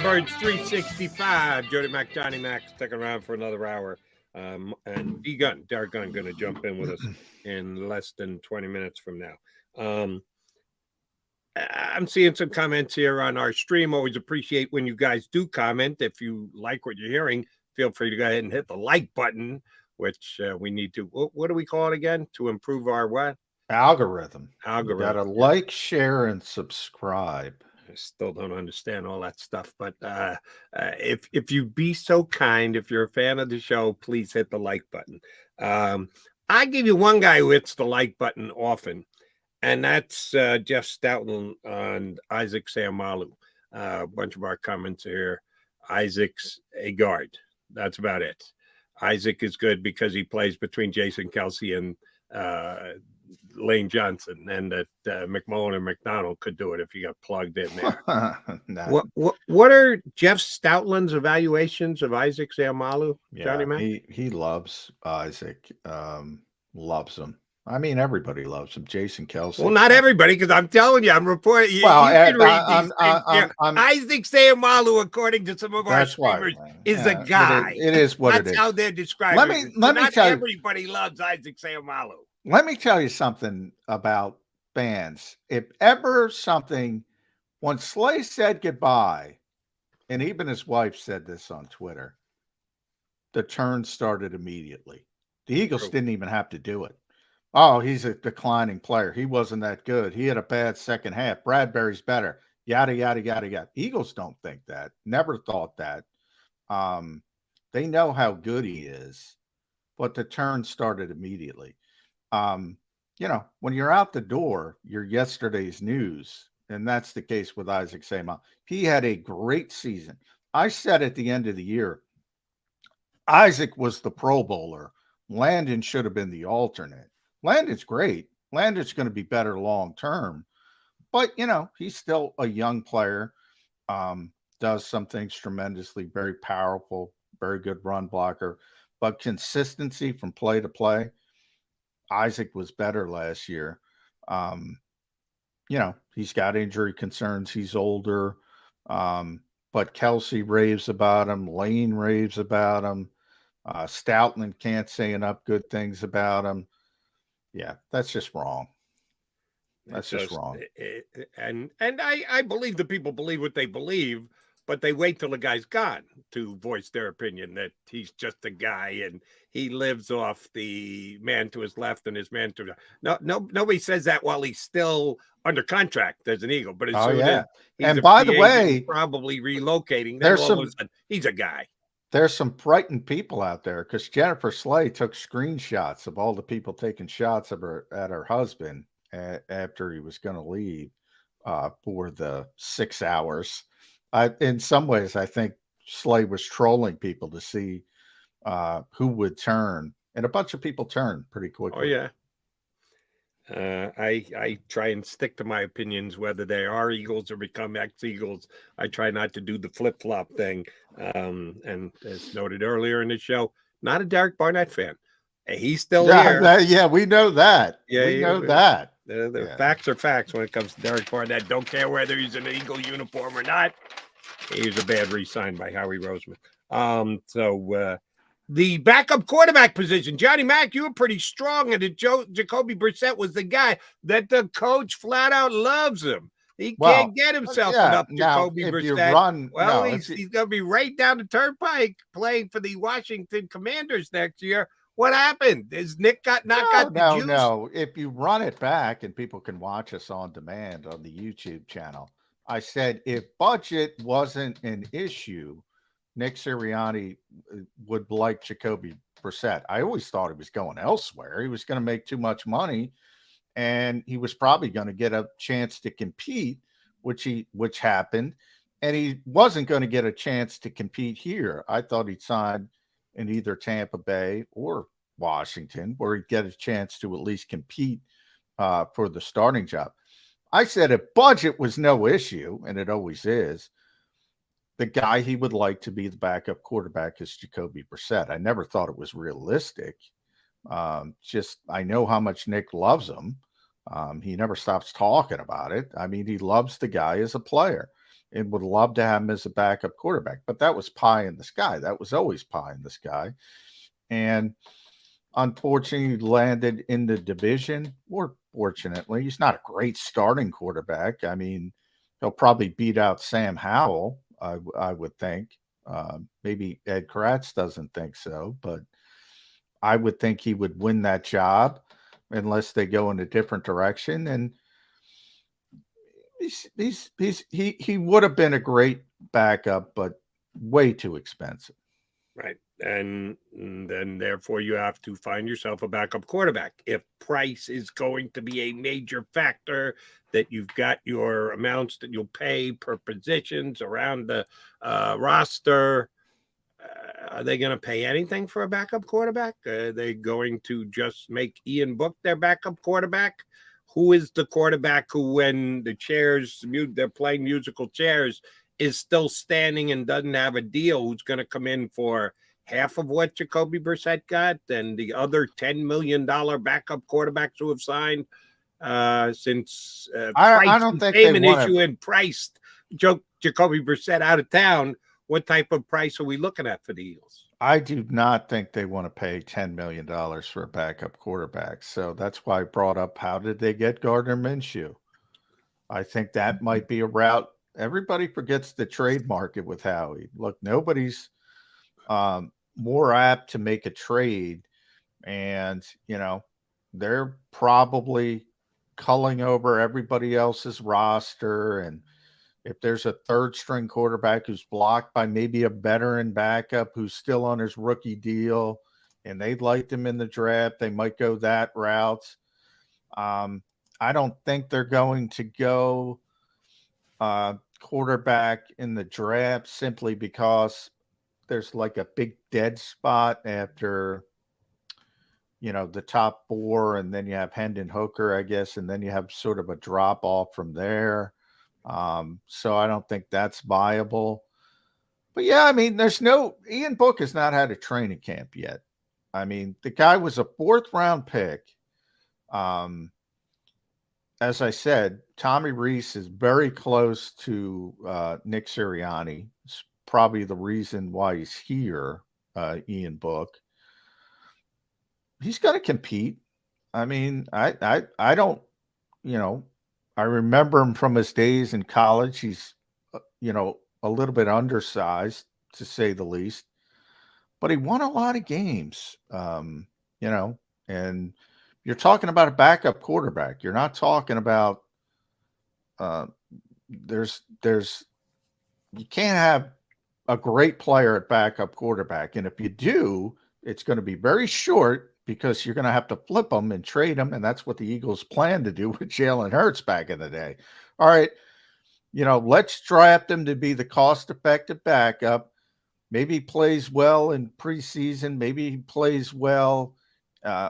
Birds 365. Jody Mac, Johnny Mac, sticking around for another hour. And Derek Gunn, going to jump in with us in less than 20 minutes from now. I'm seeing some comments here on our stream. Always appreciate when you guys do comment. If you like what you're hearing, feel free to go ahead and hit the like button, which we need to. What do we call it again? To improve our what? Algorithm. You got to like, share, and subscribe. I still don't understand all that stuff, but if you be so kind, if you're a fan of the show, please hit the like button. I give you one guy who hits the like button often, and that's Jeff Stoughton and Isaac Seumalo. A bunch of our comments here. Isaac's a guard. That's about it. Isaac is good because he plays between Jason Kelsey and Lane Johnson, and that McMullen and McDonald could do it if you got plugged in there. No. What are Jeff Stoutland's evaluations of Isaac Seumalo? Johnny Mac? He loves Isaac. Loves him. I mean, everybody loves him. Jason Kelsey. Well, not everybody, because I'm telling you, I'm reporting. Well, you can read these things. Isaac Seumalo, according to some of our streamers, is a guy. It is what it is. That's how they're describing. Let me tell you, everybody loves Isaac Seumalo. Let me tell you something about fans. If ever something, when Slay said goodbye, and even his wife said this on Twitter, the turn started immediately. The Eagles didn't even have to do it. Oh, he's a declining player. He wasn't that good. He had a bad second half. Bradbury's better. Yada, yada, yada, yada. Eagles don't think that. Never thought that. They know how good he is, but the turn started immediately. When you're out the door, you're yesterday's news, and that's the case with Isaac Seumalo. He had a great season. I said at the end of the year, Isaac was the Pro Bowler. Landon should have been the alternate. Landon's great. Landon's going to be better long term, but he's still a young player. Does some things tremendously, very powerful, very good run blocker, but consistency from play to play. Isaac was better last year. He's got injury concerns. He's older. But Kelsey raves about him. Lane raves about him. Stoutland can't say enough good things about him. Yeah, that's just wrong. That's just wrong. And I believe the people believe what they believe, but they wait till the guy's gone to voice their opinion that he's just a guy and he lives off the man to his left and his man to the nobody says that while he's still under contract as an Eagle. But and by the way, probably relocating. He's a guy. There's some frightened people out there because Jennifer Slay took screenshots of all the people taking shots at her husband after he was going to leave for the 6 hours. In some ways, I think Slay was trolling people to see who would turn, and a bunch of people turned pretty quickly. Oh yeah. I try and stick to my opinions, whether they are Eagles or become ex-Eagles. I try not to do the flip-flop thing. And as noted earlier in the show, not a Derek Barnett fan. He's still here. We know that. We know that. The facts are facts when it comes to Derek Barnett. Don't care whether he's in an Eagle uniform or not. He was a bad re-sign by Howie Roseman. The backup quarterback position, Johnny Mac, you were pretty strong, and Jacoby Brissett was the guy that the coach flat out loves him. He can't get himself enough Jacoby Brissett. He's going to be right down the turnpike playing for the Washington Commanders next year. What happened? Is Nick got the juice? No. If you run it back, and people can watch us on demand on the YouTube channel, I said if budget wasn't an issue, Nick Sirianni would like Jacoby Brissett. I always thought he was going elsewhere. He was going to make too much money, and he was probably going to get a chance to compete, which happened, and he wasn't going to get a chance to compete here. I thought he'd sign in either Tampa Bay or Washington, where he'd get a chance to at least compete for the starting job. I said if budget was no issue, and it always is, the guy he would like to be the backup quarterback is Jacoby Brissett. I never thought it was realistic. I know how much Nick loves him. He never stops talking about it. I mean, he loves the guy as a player. and would love to have him as a backup quarterback. But that was pie in the sky. That was always pie in the sky. And unfortunately, he landed in the division, or fortunately, he's not a great starting quarterback. I mean, he'll probably beat out Sam Howell, I would think. Maybe Ed Kratz doesn't think so, but I would think he would win that job unless they go in a different direction. And he would have been a great backup, but way too expensive. Right. And then therefore you have to find yourself a backup quarterback. If price is going to be a major factor, that you've got your amounts that you'll pay per positions around the roster, are they going to pay anything for a backup quarterback? Are they going to just make Ian Book their backup quarterback? Who is the quarterback who, when the chairs, they're playing musical chairs, is still standing and doesn't have a deal, who's going to come in for half of what Jacoby Brissett got and the other $10 million backup quarterbacks who have signed since I don't think they want issue and priced Jacoby Brissett out of town. What type of price are we looking at for the Eagles? I do not think they want to pay $10 million for a backup quarterback. So that's why I brought up, how did they get Gardner Minshew? I think that might be a route. Everybody forgets the trade market with Howie. Look, nobody's more apt to make a trade. And, they're probably culling over everybody else's roster. And if there's a third string quarterback who's blocked by maybe a veteran backup who's still on his rookie deal and they liked him in the draft, they might go that route. I don't think they're going to go quarterback in the draft simply because there's like a big dead spot after, the top four, and then you have Hendon Hooker, I guess, and then you have sort of a drop off from there. So I don't think that's viable. But yeah, I mean, Ian Book has not had a training camp yet. I mean, the guy was a 4th round pick. As I said, Tommy Rees is very close to Nick Sirianni. It's probably the reason why he's here, Ian Book. He's going to compete. I mean, I don't, I remember him from his days in college. He's, a little bit undersized, to say the least, but he won a lot of games, and you're talking about a backup quarterback. You're not talking about, you can't have a great player at backup quarterback. And if you do, it's going to be very short because you're going to have to flip them and trade them. And that's what the Eagles planned to do with Jalen Hurts back in the day. All right. Let's draft him to be the cost-effective backup. Maybe he plays well in preseason. Maybe he plays well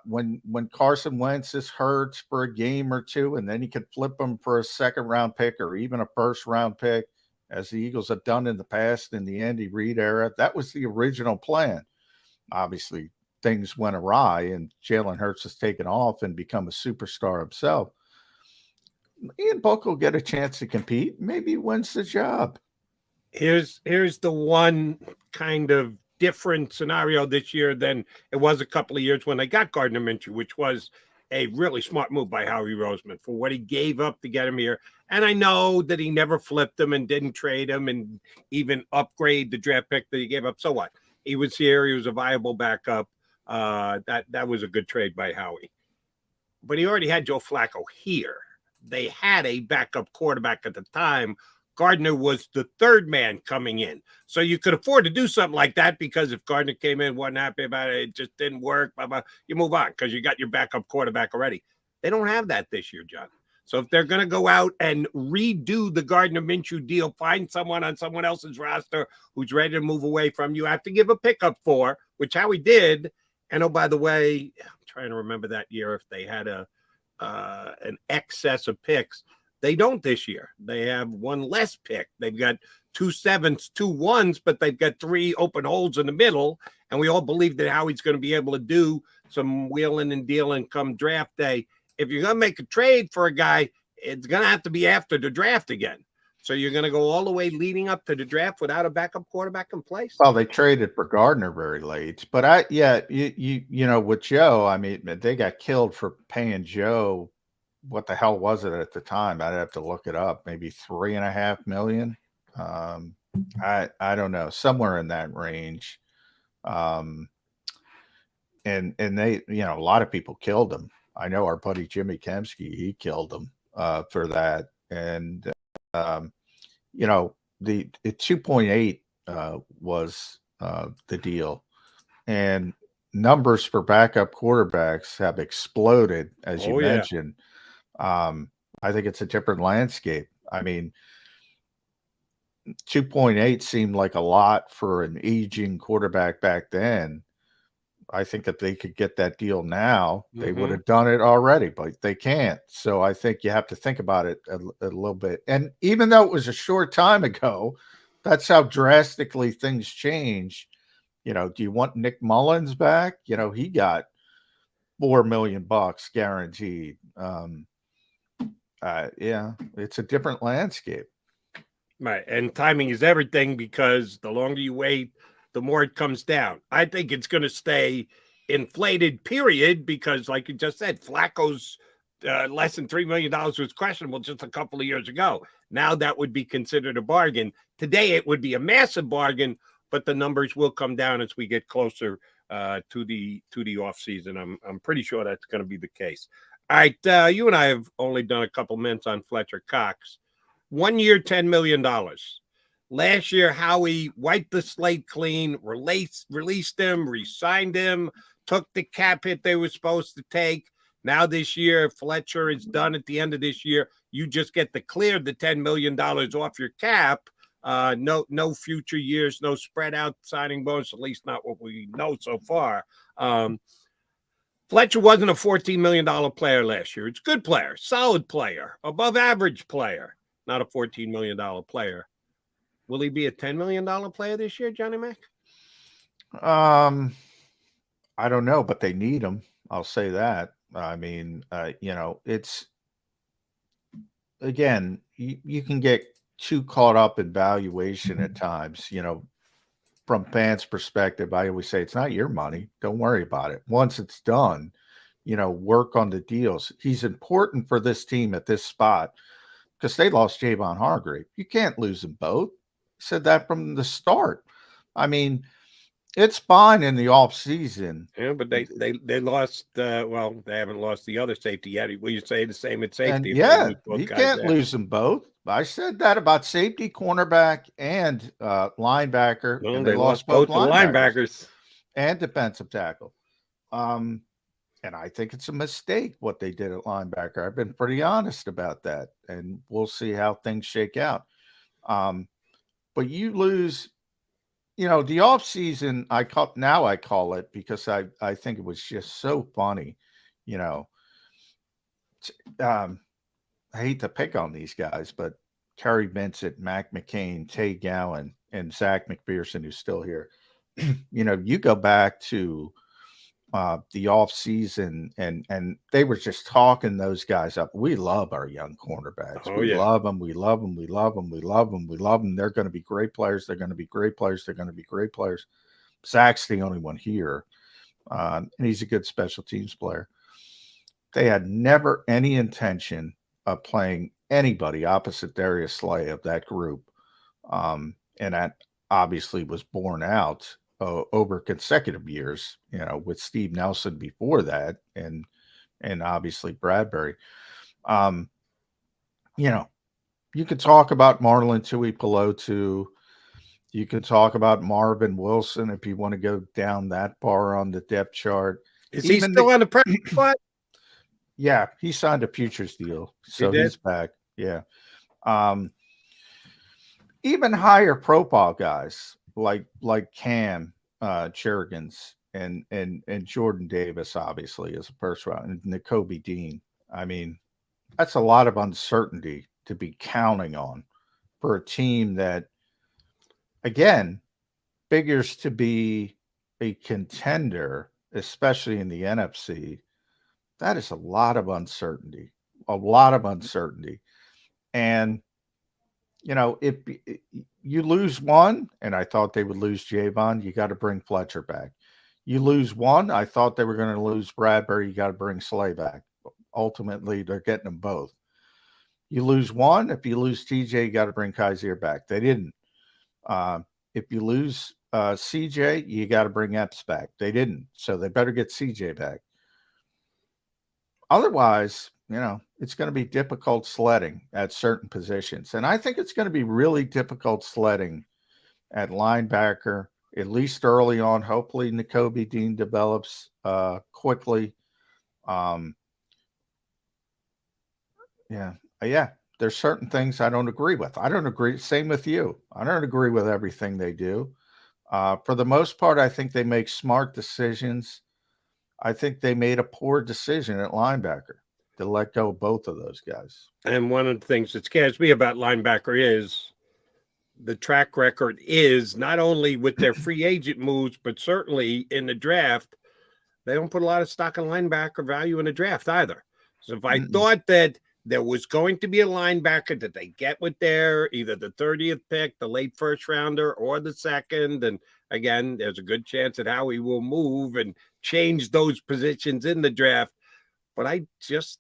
when Carson Wentz is hurt for a game or two, and then he could flip him for a 2nd-round pick or even a 1st-round pick, as the Eagles have done in the past in the Andy Reid era. That was the original plan. Obviously, things went awry, and Jalen Hurts has taken off and become a superstar himself. Ian Book will get a chance to compete. Maybe he wins the job. Here's the one kind of different scenario this year than it was a couple of years when they got Gardner Minshew, which was a really smart move by Howie Roseman for what he gave up to get him here. And I know that he never flipped him and didn't trade him and even upgrade the draft pick that he gave up. So what? He was here. He was a viable backup. That was a good trade by Howie. But he already had Joe Flacco here. They had a backup quarterback at the time. Gardner was the 3rd man coming in. So you could afford to do something like that because if Gardner came in, wasn't happy about it, it just didn't work, blah, blah, you move on because you got your backup quarterback already. They don't have that this year, John. So if they're going to go out and redo the Gardner Minshew deal, find someone on someone else's roster who's ready to move away from you, have to give a pickup for, which Howie did. And oh, by the way, I'm trying to remember that year if they had an excess of picks. They don't this year. They have one less pick. They've got 2 7s, 2 1s, but they've got 3 open holes in the middle. And we all believe that Howie's going to be able to do some wheeling and dealing come draft day. If you're going to make a trade for a guy, it's going to have to be after the draft again. So you're going to go all the way leading up to the draft without a backup quarterback in place? Well, they traded for Gardner very late, but you know, with Joe, I mean, they got killed for paying Joe. What the hell was it at the time? I'd have to look it up. Maybe 3.5 million. Um, I don't know, somewhere in that range. Um, and they, you know, a lot of people killed him. I know our buddy Jimmy Kemsky, he killed him for that. And you know, the 2.8 was the deal, and numbers for backup quarterbacks have exploded, as you Oh, yeah. mentioned. I think it's a different landscape. I mean, 2.8 seemed like a lot for an aging quarterback back then. I think if they could get that deal now, they would have done it already, but they can't. So I think you have to think about it a little bit. And even though it was a short time ago, that's how drastically things change. You know, do you want Nick Mullins back? You know, he got $4 million guaranteed. Yeah, it's a different landscape. Right. And timing is everything, because the longer you wait, the more it comes down. I think it's going to stay inflated, period, because like you just said, Flacco's less than $3 million was questionable just a couple of years ago. Now that would be considered a bargain. Today, it would be a massive bargain, but the numbers will come down as we get closer to the offseason. I'm pretty sure that's going to be the case. All right. You and I have only done a couple minutes on Fletcher Cox. 1 year, $10 million. Last year, Howie wiped the slate clean, released him, re-signed him, took the cap hit they were supposed to take. Now this year, Fletcher is done at the end of this year. You just get to clear the $10 million off your cap. No future years, no spread out signing bonus, at least not what we know so far. Fletcher wasn't a $14 million player last year. It's a good player, solid player, above average player, not a $14 million player. Will he be a $10 million player this year, Johnny Mac? I don't know, but they need him. I'll say that. I mean, you know, it's, again, you can get too caught up in valuation at times. You know, from fans' perspective, I always say it's not your money. Don't worry about it. Once it's done, you know, work on the deals. He's important for this team at this spot because they lost Javon Hargrave. You can't lose them both. Said that from the start. I mean, it's fine in the off season. Yeah, but they lost. Well, they haven't lost the other safety yet. Will you say the same at safety? And yeah, you can't lose them both. I said that about safety, cornerback, and linebacker. Well, and they lost both the linebackers and defensive tackle. And I think it's a mistake what they did at linebacker. I've been pretty honest about that, and we'll see how things shake out. But you lose, you know, the offseason, I call it, because I think it was just so funny, you know. I hate to pick on these guys, but Kerry Vincent, Mac McCain, Tay Gowan, and Zach McPherson, who's still here. You know, you go back to the off season, and they were just talking those guys up. We love our young cornerbacks. We love them. We love them. We love them. We love them. We love them. They're going to be great players. They're going to be great players. They're going to be great players. Zach's the only one here, and he's a good special teams player. They had never any intention of playing anybody opposite Darius Slay of that group, and that obviously was borne out over consecutive years, you know, with Steve Nelson before that, and obviously Bradbury. You know, you could talk about Marlon Tuipulotu. You could talk about Marvin Wilson if you want to go down that far on the depth chart. Is he still on the practice squad? Yeah, he signed a futures deal, so he's back. Yeah. Even higher profile guys like Cam Cherigans and Jordan Davis, obviously, as a first round, and Nakobe Dean. I mean, that's a lot of uncertainty to be counting on for a team that, again, figures to be a contender, especially in the NFC. That is a lot of uncertainty, And, if you lose one, and I thought they would lose Javon, you got to bring Fletcher back. You lose one, I thought they were going to lose Bradbury, you got to bring Slay back. Ultimately, they're getting them both. You lose one, if you lose TJ, you got to bring Kaiser back. They didn't. If you lose CJ, you got to bring Epps back. They didn't. So they better get CJ back. Otherwise, it's going to be difficult sledding at certain positions. And I think it's going to be really difficult sledding at linebacker, at least early on. Hopefully, Nakobe Dean develops quickly. Yeah. There's certain things I don't agree with. I don't agree. Same with you. I don't agree with everything they do. For the most part, I think they make smart decisions. I think they made a poor decision at linebacker to let go of both of those guys. And one of the things that scares me about linebacker is the track record is not only with their free agent moves, but certainly in the draft, they don't put a lot of stock in linebacker value in the draft either. So if I thought that there was going to be a linebacker that they get with either the 30th pick, the late first rounder, or the second, and again, there's a good chance that Howie will move and change those positions in the draft. But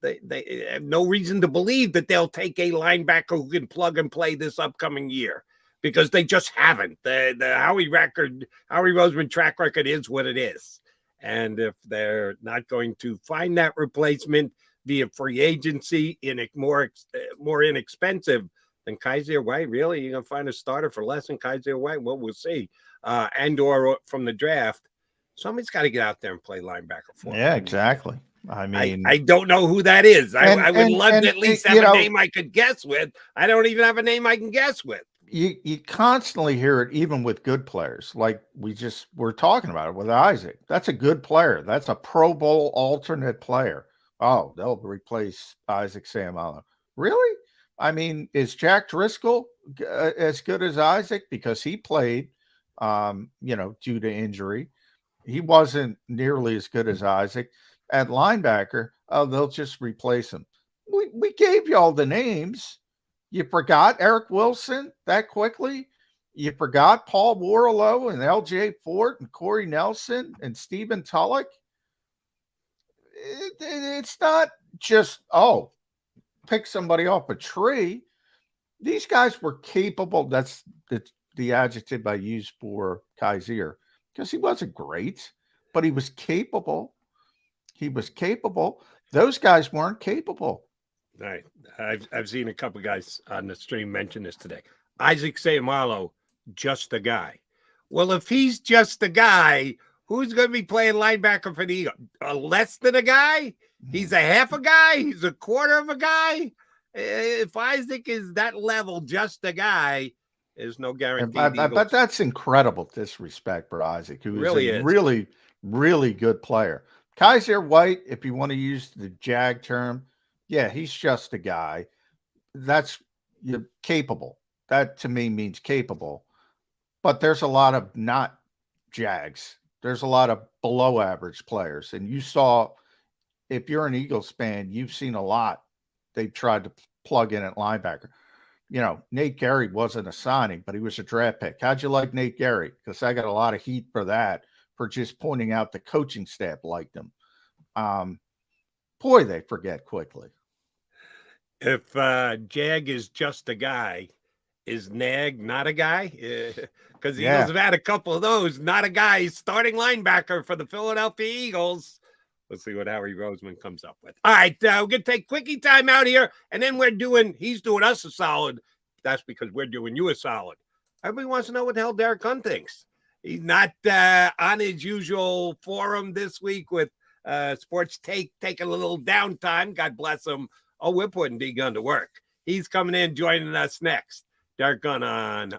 they have no reason to believe that they'll take a linebacker who can plug and play this upcoming year, because they just haven't. The Howie Roseman track record is what it is. And if they're not going to find that replacement via free agency more inexpensive than Kaiser White, really, you're going to find a starter for less than Kaiser White? Well, we'll see. And or from the draft, somebody's got to get out there and play linebacker for them. Yeah, exactly. I mean, I don't know who that is. I would love to at least have a name I could guess with. I don't even have a name I can guess with. You constantly hear it, even with good players. Like we're talking about it with Isaac. That's a good player. That's a Pro Bowl alternate player. Oh, they'll replace Isaac Seumalo. Really? I mean, is Jack Driscoll as good as Isaac? Because he played, due to injury. He wasn't nearly as good as Isaac. At linebacker, they'll just replace him. We gave you all the names. You forgot Eric Wilson that quickly? You forgot Paul Warlow and LJ Fort and Corey Nelson and Stephen Tulloch? It's not just, pick somebody off a tree. These guys were capable. That's the adjective I use for Kaiser, because he wasn't great, but he was capable. Those guys weren't capable. All right. I've seen a couple guys on the stream mention this today. Isaac Seumalo, just a guy. Well, if he's just a guy, who's going to be playing linebacker for the Eagles? Less than a guy? He's a half a guy? He's a quarter of a guy? If Isaac is that level, just a guy, there's no guarantee. But that's incredible disrespect for Isaac, who really is a really, really good player. Kaiser White, if you want to use the Jag term, yeah, he's just a guy. That's capable. That to me means capable. But there's a lot of not Jags. There's a lot of below average players. And you saw, if you're an Eagles fan, you've seen a lot they've tried to plug in at linebacker. Nate Gary wasn't a signing, but he was a draft pick. How'd you like Nate Gary? Because I got a lot of heat for that, for just pointing out the coaching staff liked him. Boy, they forget quickly. If Jag is just a guy, is Nag not a guy? Because the Eagles have had a couple of those. Not a guy, starting linebacker for the Philadelphia Eagles. Let's see what Howie Roseman comes up with. All right, we're going to take quickie time out here, and then he's doing us a solid. That's because we're doing you a solid. Everybody wants to know what the hell Derek Gunn thinks. He's not on his usual forum this week with Sports taking a little downtime. God bless him. Oh, we're putting D Gunn to work. He's coming in, joining us next. Derek Gunn on